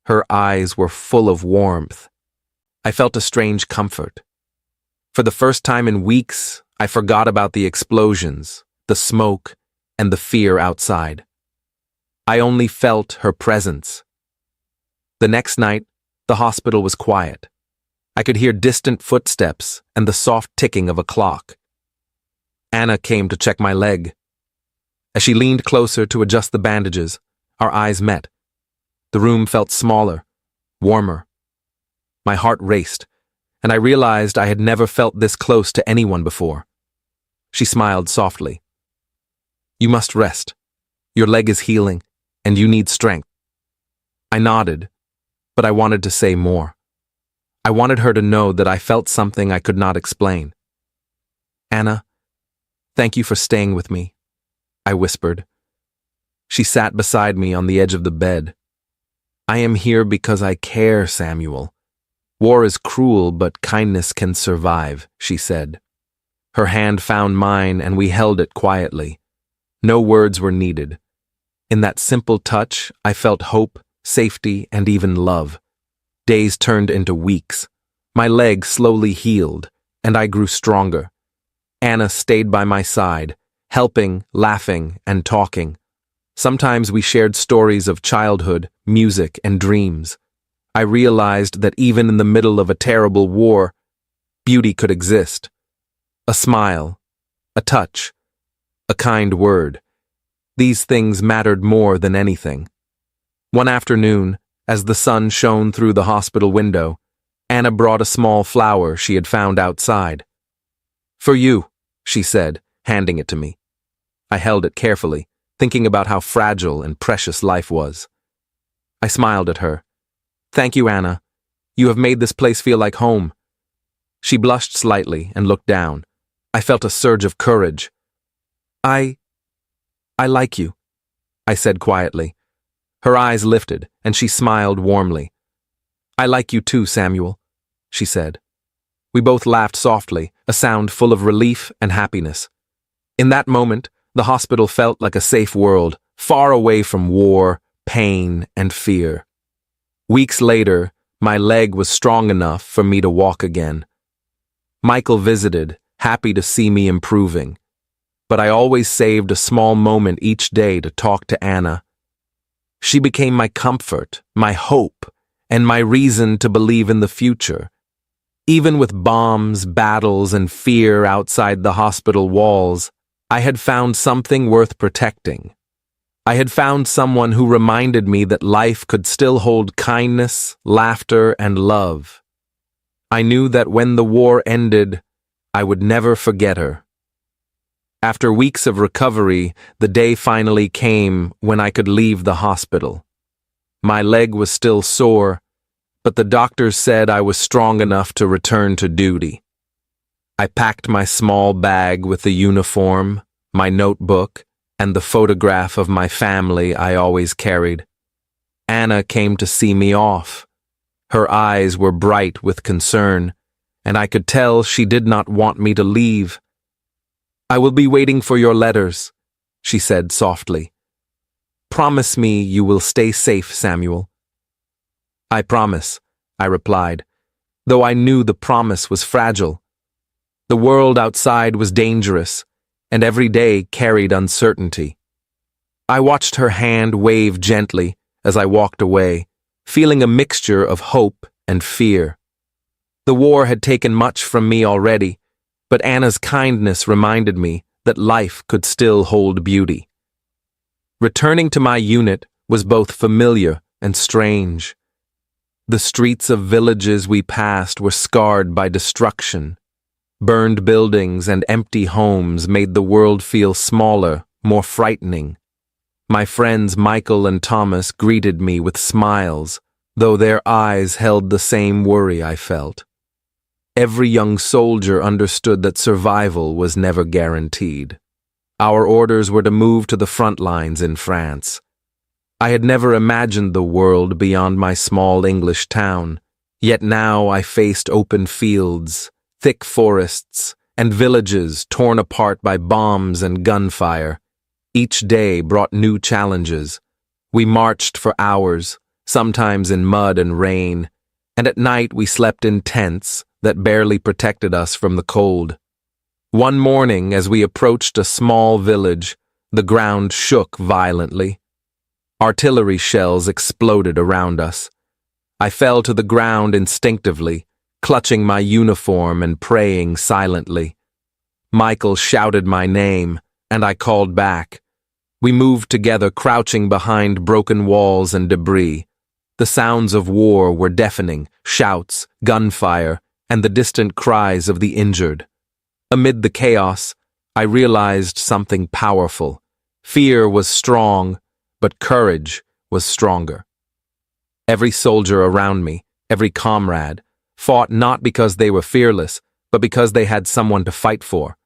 Her eyes were full of warmth. I felt a strange comfort. For the first time in weeks, I forgot about the explosions, the smoke, and the fear outside. I only felt her presence. The next night, the hospital was quiet. I could hear distant footsteps and the soft ticking of a clock. Anna came to check my leg. As she leaned closer to adjust the bandages, our eyes met. The room felt smaller, warmer. My heart raced, and I realized I had never felt this close to anyone before. She smiled softly. You must rest. Your leg is healing, and you need strength. I nodded, but I wanted to say more. I wanted her to know that I felt something I could not explain. Anna, thank you for staying with me, I whispered. She sat beside me on the edge of the bed. I am here because I care, Samuel. War is cruel, but kindness can survive, she said. Her hand found mine, and we held it quietly. No words were needed. In that simple touch, I felt hope, safety, and even love. Days turned into weeks. My leg slowly healed, and I grew stronger. Anna stayed by my side, helping, laughing, and talking. Sometimes we shared stories of childhood, music, and dreams. I realized that even in the middle of a terrible war, beauty could exist. A smile, a touch, a kind word. These things mattered more than anything. One afternoon, as the sun shone through the hospital window, Anna brought a small flower she had found outside. For you, she said, handing it to me. I held it carefully, thinking about how fragile and precious life was. I smiled at her. Thank you, Anna. You have made this place feel like home. She blushed slightly and looked down. I felt a surge of courage. I like you, I said quietly. Her eyes lifted, and she smiled warmly. I like you too, Samuel, she said. We both laughed softly, a sound full of relief and happiness. In that moment, the hospital felt like a safe world, far away from war, pain, and fear. Weeks later, my leg was strong enough for me to walk again. Michael visited, happy to see me improving. But I always saved a small moment each day to talk to Anna. She became my comfort, my hope, and my reason to believe in the future. Even with bombs, battles, and fear outside the hospital walls, I had found something worth protecting. I had found someone who reminded me that life could still hold kindness, laughter, and love. I knew that when the war ended, I would never forget her. After weeks of recovery, the day finally came when I could leave the hospital. My leg was still sore, but the doctors said I was strong enough to return to duty. I packed my small bag with the uniform, my notebook, and the photograph of my family I always carried. Anna came to see me off. Her eyes were bright with concern, and I could tell she did not want me to leave. I will be waiting for your letters, she said softly. Promise me you will stay safe, Samuel. I promise, I replied, though I knew the promise was fragile. The world outside was dangerous, and every day carried uncertainty. I watched her hand wave gently as I walked away, feeling a mixture of hope and fear. The war had taken much from me already, but Anna's kindness reminded me that life could still hold beauty. Returning to my unit was both familiar and strange. The streets of villages we passed were scarred by destruction. Burned buildings and empty homes made the world feel smaller, more frightening. My friends Michael and Thomas greeted me with smiles, though their eyes held the same worry I felt. Every young soldier understood that survival was never guaranteed. Our orders were to move to the front lines in France. I had never imagined the world beyond my small English town, yet now I faced open fields, thick forests, and villages torn apart by bombs and gunfire. Each day brought new challenges. We marched for hours, sometimes in mud and rain, and at night we slept in tents that barely protected us from the cold. One morning, as we approached a small village, the ground shook violently. Artillery shells exploded around us. I fell to the ground instinctively, clutching my uniform and praying silently. Michael shouted my name, and I called back. We moved together, crouching behind broken walls and debris. The sounds of war were deafening, shouts, gunfire, and the distant cries of the injured. Amid the chaos, I realized something powerful. Fear was strong, but courage was stronger. Every soldier around me, every comrade, fought not because they were fearless, but because they had someone to fight for.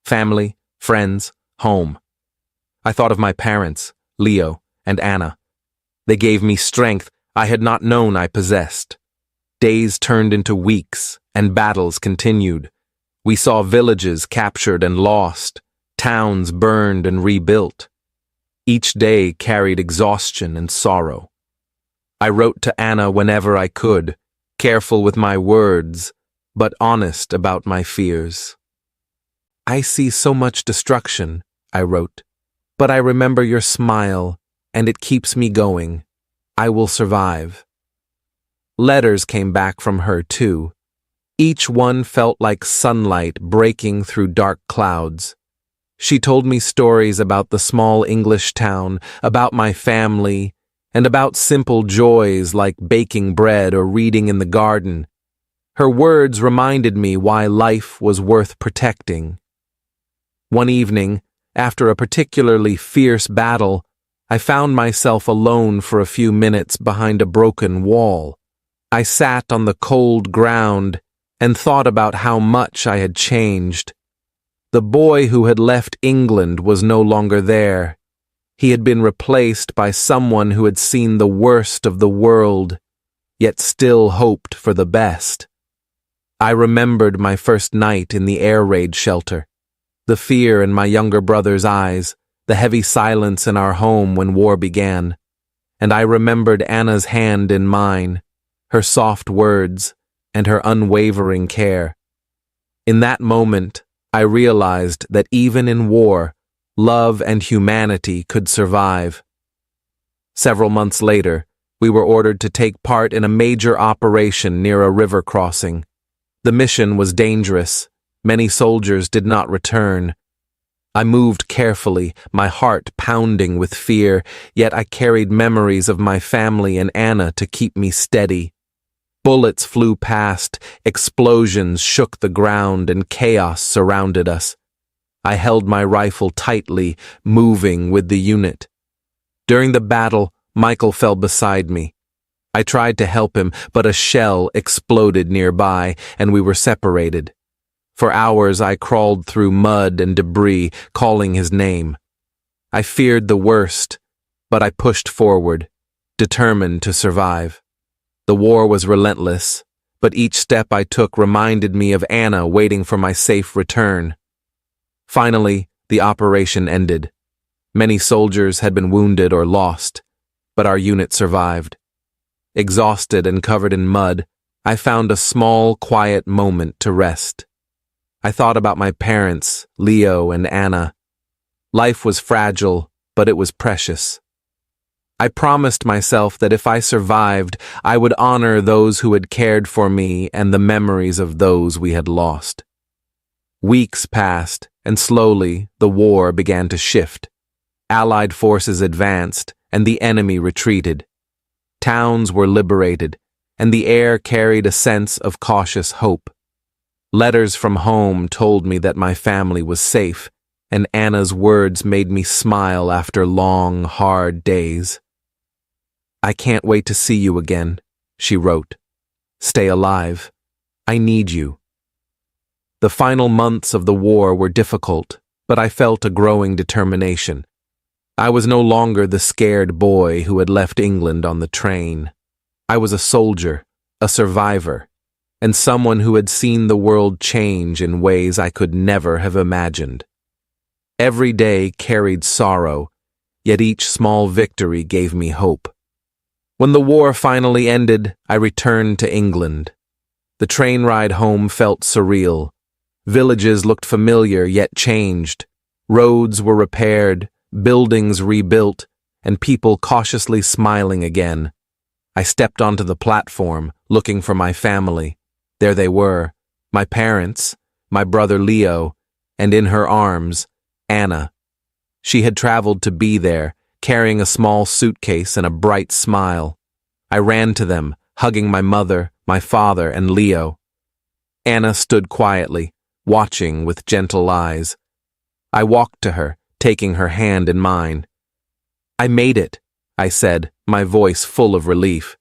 Family, friends, home. I thought of my parents, Leo and Anna. They gave me strength I had not known I possessed. Days turned into weeks, and battles continued. We saw villages captured and lost, towns burned and rebuilt. Each day carried exhaustion and sorrow. I wrote to Anna whenever I could, careful with my words, but honest about my fears. I see so much destruction, I wrote, but I remember your smile, and it keeps me going. I will survive. Letters came back from her, too. Each one felt like sunlight breaking through dark clouds. She told me stories about the small English town, about my family, and about simple joys like baking bread or reading in the garden. Her words reminded me why life was worth protecting. One evening, after a particularly fierce battle, I found myself alone for a few minutes behind a broken wall. I sat on the cold ground and thought about how much I had changed. The boy who had left England was no longer there. He had been replaced by someone who had seen the worst of the world, yet still hoped for the best. I remembered my first night in the air raid shelter, the fear in my younger brother's eyes, the heavy silence in our home when war began, and I remembered Anna's hand in mine, her soft words, and her unwavering care. In that moment, I realized that even in war, love and humanity could survive. Several months later, we were ordered to take part in a major operation near a river crossing. The mission was dangerous. Many soldiers did not return. I moved carefully, my heart pounding with fear, yet I carried memories of my family and Anna to keep me steady. Bullets flew past, explosions shook the ground, and chaos surrounded us. I held my rifle tightly, moving with the unit. During the battle, Michael fell beside me. I tried to help him, but a shell exploded nearby, and we were separated. For hours I crawled through mud and debris, calling his name. I feared the worst, but I pushed forward, determined to survive. The war was relentless, but each step I took reminded me of Anna waiting for my safe return. Finally, the operation ended. Many soldiers had been wounded or lost, but our unit survived. Exhausted and covered in mud, I found a small, quiet moment to rest. I thought about my parents, Leo and Anna. Life was fragile, but it was precious. I promised myself that if I survived, I would honor those who had cared for me and the memories of those we had lost. Weeks passed, and slowly the war began to shift. Allied forces advanced, and the enemy retreated. Towns were liberated, and the air carried a sense of cautious hope. Letters from home told me that my family was safe, and Anna's words made me smile after long, hard days. "I can't wait to see you again," she wrote. "Stay alive. I need you." The final months of the war were difficult, but I felt a growing determination. I was no longer the scared boy who had left England on the train. I was a soldier, a survivor, and someone who had seen the world change in ways I could never have imagined. Every day carried sorrow, yet each small victory gave me hope. When the war finally ended, I returned to England. The train ride home felt surreal. Villages looked familiar yet changed. Roads were repaired, buildings rebuilt, and people cautiously smiling again. I stepped onto the platform, looking for my family. There they were, my parents, my brother Leo, and in her arms, Anna. She had traveled to be there, carrying a small suitcase and a bright smile. I ran to them, hugging my mother, my father, and Leo. Anna stood quietly, watching with gentle eyes. I walked to her, taking her hand in mine. "I made it," I said, my voice full of relief.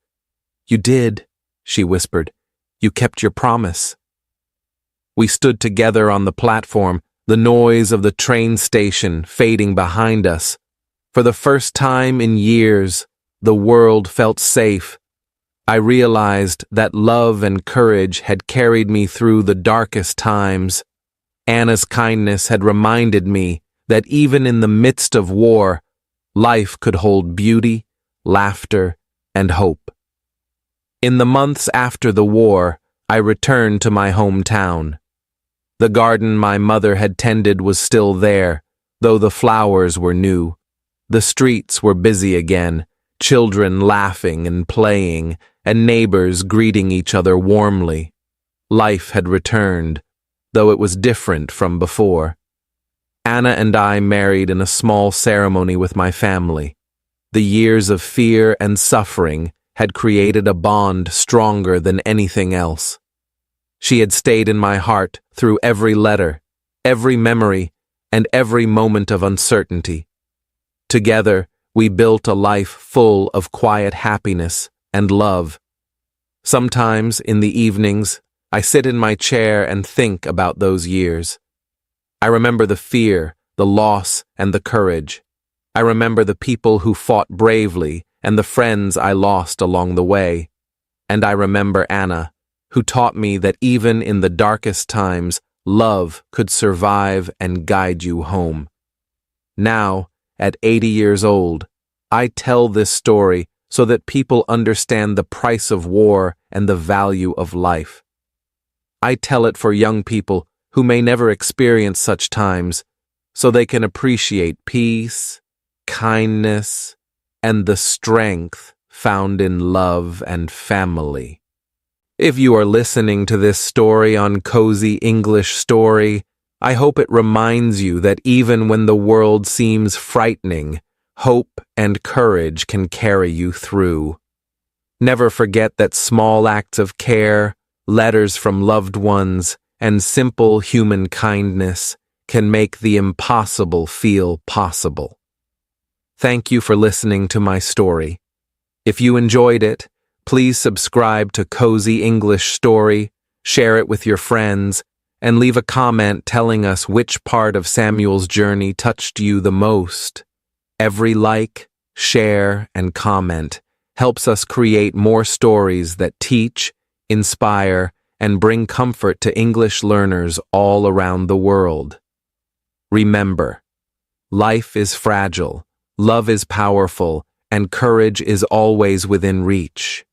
"You did," she whispered. "You kept your promise." We stood together on the platform, the noise of the train station fading behind us. For the first time in years, the world felt safe. I realized that love and courage had carried me through the darkest times. Anna's kindness had reminded me that even in the midst of war, life could hold beauty, laughter, and hope. In the months after the war, I returned to my hometown. The garden my mother had tended was still there, though the flowers were new. The streets were busy again, children laughing and playing, and neighbors greeting each other warmly. Life had returned, though it was different from before. Anna and I married in a small ceremony with my family. The years of fear and suffering had created a bond stronger than anything else. She had stayed in my heart through every letter, every memory, and every moment of uncertainty. Together, we built a life full of quiet happiness and love. Sometimes, in the evenings, I sit in my chair and think about those years. I remember the fear, the loss, and the courage. I remember the people who fought bravely and the friends I lost along the way. And I remember Anna, who taught me that even in the darkest times, love could survive and guide you home. Now, at 80 years old, I tell this story so that people understand the price of war and the value of life. I tell it for young people who may never experience such times, so they can appreciate peace, kindness, and the strength found in love and family. If you are listening to this story on Cozy English Story, I hope it reminds you that even when the world seems frightening, hope and courage can carry you through. Never forget that small acts of care, letters from loved ones, and simple human kindness can make the impossible feel possible. Thank you for listening to my story. If you enjoyed it, please subscribe to Cozy English Story, share it with your friends, and leave a comment telling us which part of Samuel's journey touched you the most. Every like, share, and comment helps us create more stories that teach, inspire, and bring comfort to English learners all around the world. Remember, life is fragile, love is powerful, and courage is always within reach.